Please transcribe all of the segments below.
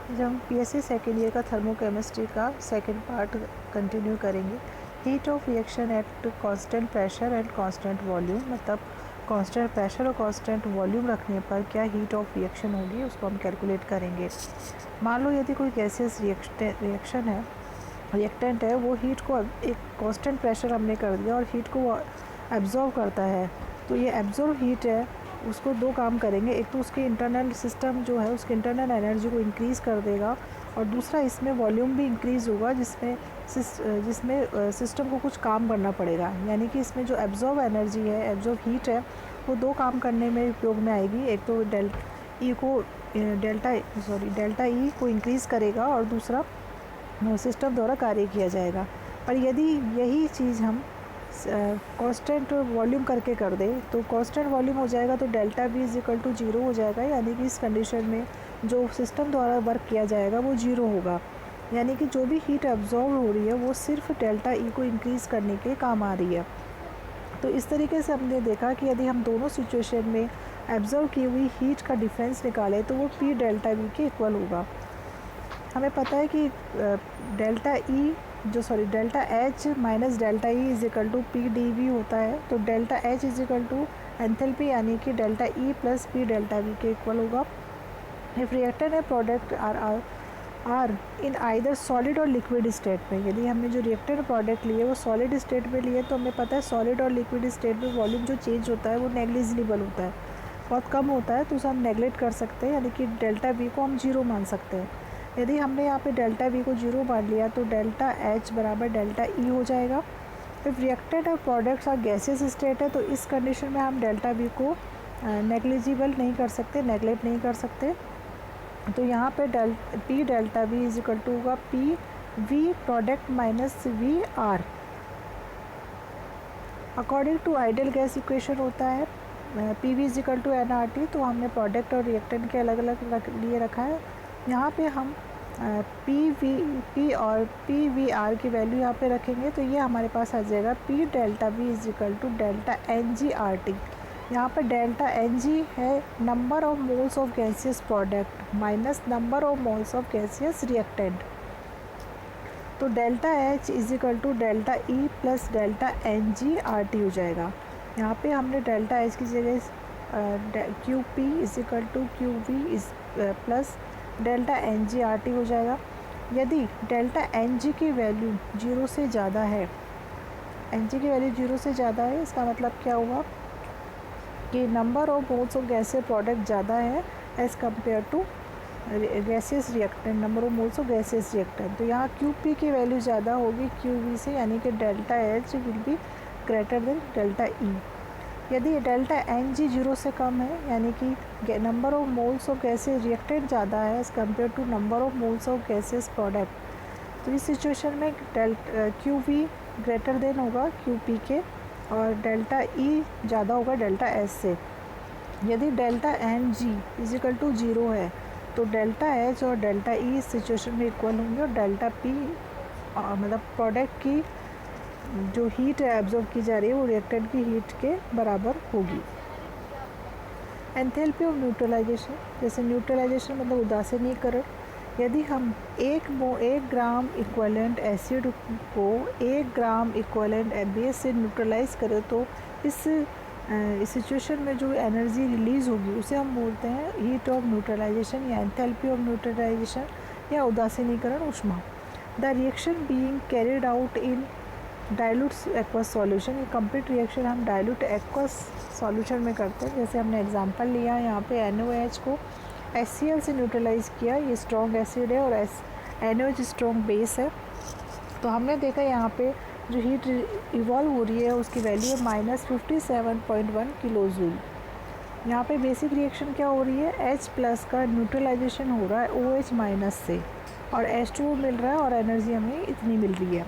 जब हम PSC second year का थर्मोकेमिस्ट्री का सेकेंड पार्ट कंटिन्यू करेंगे। Heat of reaction at constant pressure and constant volume, मतलब कांस्टेंट प्रेशर और कांस्टेंट वॉल्यूम रखने पर क्या हीट ऑफ रिएक्शन होगी, उसको हम कैलकुलेट करेंगे। मान लो यदि कोई गैसियस रिएक्शन है, रिएक्टेंट है, वो हीट को एक कांस्टेंट प्रेशर हमने कर दिया और हीट को एब्जॉर्व करता है, तो ये एब्जॉर्व हीट है उसको दो काम करेंगे। एक तो उसके इंटरनल सिस्टम जो है उसके इंटरनल एनर्जी को इंक्रीज़ कर देगा और दूसरा इसमें वॉल्यूम भी इंक्रीज़ होगा जिसमें सिस्टम को कुछ काम करना पड़ेगा। यानी कि इसमें जो एब्जॉर्व एनर्जी है, एब्जॉर्व हीट है, वो दो काम करने में उपयोग में आएगी। एक तो डेल्टा ई को इंक्रीज़ करेगा और दूसरा सिस्टम द्वारा कार्य किया जाएगा। पर यदि यही चीज़ हम कांस्टेंट वॉल्यूम करके कर दे तो कांस्टेंट वॉल्यूम हो जाएगा, तो delta B is equal to zero हो जाएगा। यानी कि इस कंडीशन में जो सिस्टम द्वारा वर्क किया जाएगा वो जीरो होगा। यानी कि जो भी हीट एब्जॉर्ब हो रही है वो सिर्फ डेल्टा ई को इंक्रीज़ करने के काम आ रही है। तो इस तरीके से हमने देखा कि यदि हम दोनों सिचुएशन में एब्जॉर्ब की हुई हीट का डिफरेंस निकालें तो वो पी डेल्टा वी के इक्वल होगा। हमें पता है कि delta H minus delta E is equal to P D V होता है। तो delta H is equal to enthalpy यानी कि डेल्टा ई प्लस पी डेल्टा वी के इक्वल होगा। If reactant and product are in either solid और liquid state में, यदि हमने जो रिएक्टेंट प्रोडक्ट लिए वो सॉलिड स्टेट में लिए तो हमें पता है सॉलिड और लिक्विड स्टेट में वॉल्यूम जो चेंज होता है वो नेग्लिजिबल होता है, बहुत कम होता है, तो उसे हम नेगलेक्ट कर सकते हैं। यानी कि डेल्टा वी को हम जीरो मान सकते हैं। यदि हमने यहाँ पे डेल्टा वी को जीरो मान लिया तो डेल्टा एच बराबर डेल्टा ई हो जाएगा। इफ रिएक्टेंट और प्रोडक्ट्स आर गैसियस स्टेट है तो इस कंडीशन में हम डेल्टा वी को नेग्लिजिबल नहीं कर सकते, नेगलेक्ट नहीं कर सकते। तो यहाँ पे p delta v is equal to होगा p v product minus v r. According to ideal gas equation होता है p v is equal to n r t. तो हमने प्रोडक्ट और रिएक्टेंट के अलग अलग लिए रखा है। यहाँ पे हम पी और पी वी आर की वैल्यू यहाँ पे रखेंगे तो ये हमारे पास आ जाएगा p delta v is equal to delta N G are t. यहाँ पर डेल्टा एन जी है number of moles of gaseous product minus number of moles of gaseous reactant. तो delta H is equal to delta E plus delta N G R T हो जाएगा। यहाँ पे हमने delta h की जगह Q P is equal to Q V is plus delta N G R T हो जाएगा। यदि डेल्टा एन जी की वैल्यू जीरो से ज़्यादा है, एन जी की वैल्यू जीरो से ज़्यादा है, इसका मतलब क्या हुआ कि number of moles of gaseous product ज़्यादा है as compare to gaseous reactant, number of moles of gaseous reactant. तो यहाँ क्यू पी की वैल्यू ज़्यादा होगी क्यू वी से, यानी कि delta H will be greater than delta E. यदि डेल्टा एन जी जीरो से कम है, यानी कि number of moles of gaseous reactant ज़्यादा है as compare to number of moles of gaseous product, तो इस सिचुएशन में क्यू वी ग्रेटर देन होगा क्यू पी के और डेल्टा ई ज़्यादा होगा डेल्टा एस से। यदि delta N G is equal to zero है तो डेल्टा एच और डेल्टा ई इस सिचुएशन में इक्वल होंगे और डेल्टा पी मतलब प्रोडक्ट की जो हीट एब्जॉर्ब की जा रही है वो रिएक्टेंट की हीट के बराबर होगी। एंथैल्पी ऑफ न्यूट्रलाइजेशन, जैसे न्यूट्रलाइजेशन मतलब उदासीनीकरण। यदि हम एक ग्राम इक्विवेलेंट एसिड को 1 ग्राम इक्विवेलेंट बेस से न्यूट्रलाइज करें तो इस सिचुएशन में जो एनर्जी रिलीज़ होगी उसे हम बोलते हैं हीट ऑफ न्यूट्रलाइजेशन या एंथैल्पी ऑफ न्यूट्रलाइजेशन या उदासीनीकरण ऊष्मा। The reaction being carried out in dilute aqueous solution, ये कंप्लीट रिएक्शन हम डाइल्यूट एक्वस सॉल्यूशन में करते हैं। जैसे हमने एग्जांपल लिया यहाँ पे NaOH को HCl से न्यूट्रलाइज किया, ये स्ट्रॉन्ग एसिड है और NaOH स्ट्रॉन्ग बेस है। तो हमने देखा यहाँ पे जो हीट इवॉल्व हो रही है उसकी वैल्यू है -57.1 किलो जूल। यहाँ पे बेसिक रिएक्शन क्या हो रही है, H प्लस का न्यूट्रलाइजेशन हो रहा है OH माइनस से और H2O मिल रहा है और एनर्जी हमें इतनी मिल रही है।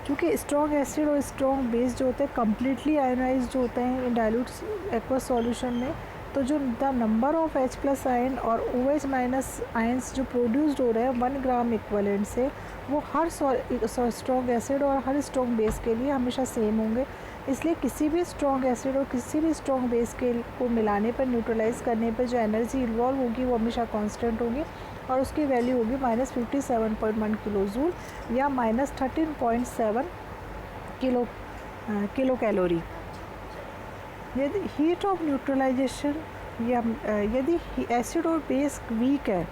क्योंकि स्ट्रॉन्ग एसिड और स्ट्रॉन्ग बेस जो होते हैं कम्प्लीटली आयोनाइज जो होते हैं इन डाइल्यूट एक्वस सॉल्यूशन में, तो जो the number of H plus ion और OH माइनस आयन्स जो प्रोड्यूस्ड हो रहे हैं 1 ग्राम इक्विवेलेंट से, वो हर स्ट्रॉन्ग एसिड और हर स्ट्रॉन्ग बेस के लिए हमेशा सेम होंगे। इसलिए किसी भी स्ट्रॉन्ग एसिड और किसी भी स्ट्रॉन्ग बेस के को मिलाने पर, न्यूट्रलाइज करने पर जो एनर्जी इन्वॉल्व होगी वो हमेशा कांस्टेंट होगी और उसकी वैल्यू होगी -57.1 किलो जूल या -13.7 किलो कैलोरी। यदि हीट ऑफ न्यूट्रलाइजेशन या यदि एसिड और बेस वीक है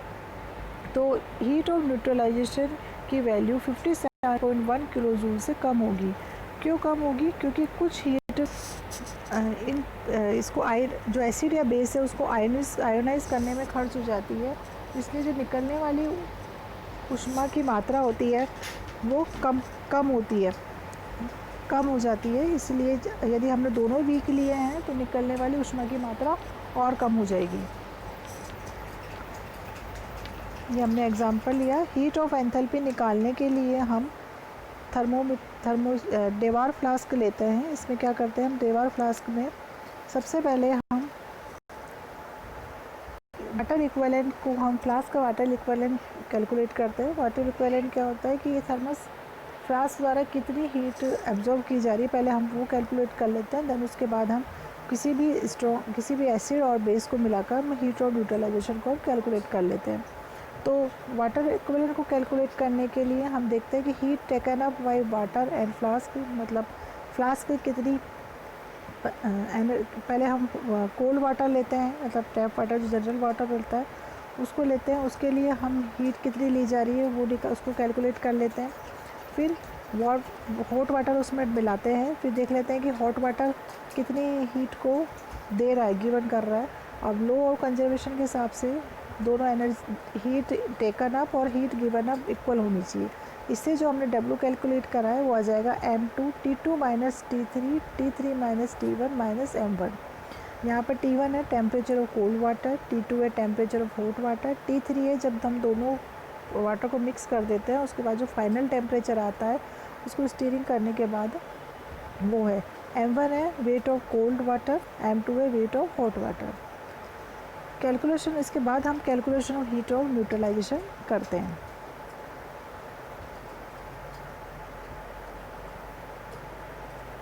तो हीट ऑफ न्यूट्रलाइजेशन की वैल्यू 57.1 किलो जूल से कम होगी। क्यों कम होगी? क्योंकि कुछ हीट इसको जो एसिड या बेस है उसको आयोनाइज करने में खर्च हो जाती है, इसलिए जो निकलने वाली ऊष्मा की मात्रा होती है वो कम होती है, कम हो जाती है। इसलिए यदि हमने दोनों वीक लिए हैं तो निकलने वाली ऊष्मा की मात्रा और कम हो जाएगी। ये हमने एग्जांपल लिया। हीट ऑफ एंथैल्पी निकालने के लिए हम डेवार फ्लास्क लेते हैं। इसमें क्या करते हैं हम, डेवार फ्लास्क में सबसे पहले हम वाटर इक्विवेलेंट को, हम फ्लास्क का वाटर इक्विवेलेंट कैलकुलेट करते हैं। वाटर इक्विवेलेंट क्या होता है कि ये थर्मस फ्लास्क द्वारा कितनी हीट एब्जॉर्ब की जा रही है, पहले हम वो कैलकुलेट कर लेते हैं। देन उसके बाद हम किसी भी एसिड और बेस को मिलाकर हम हीट ऑफ न्यूट्रलाइजेशन को कैलकुलेट कर लेते हैं। तो वाटर इक्विवेलेंट को कैलकुलेट करने के लिए हम देखते हैं कि heat taken up by water and flask, मतलब फ्लास्क कितनी, पहले हम कोल्ड वाटर लेते हैं, मतलब टैप वाटर जो जनरल वाटर मिलता है उसको लेते हैं। उसके लिए हम हीट कितनी ली जा रही है वो उसको कैलकुलेट कर लेते हैं। फिर हॉट वाटर उसमें मिलाते हैं, फिर देख लेते हैं कि हॉट वाटर कितनी हीट को दे रहा है, गिवन कर रहा है। अब लो और कंजर्वेशन के हिसाब से दोनों एनर्जी, हीट टेकन अप और हीट गिवन अप इक्वल होनी चाहिए। इससे जो हमने W कैलकुलेट करा है वो आ जाएगा M2 T2 minus T3 T3 minus T1 minus M1। यहाँ पर T1 है temperature of cold water, T2 है temperature of hot water, T3 है जब हम दोनों वाटर को मिक्स कर देते हैं उसके बाद जो फाइनल टेम्परेचर आता है उसको स्टीरिंग करने के बाद वो है M1 है weight of cold water, M2 है weight of hot water. Calculation, इसके बाद हम calculation of heat of neutralization करते हैं।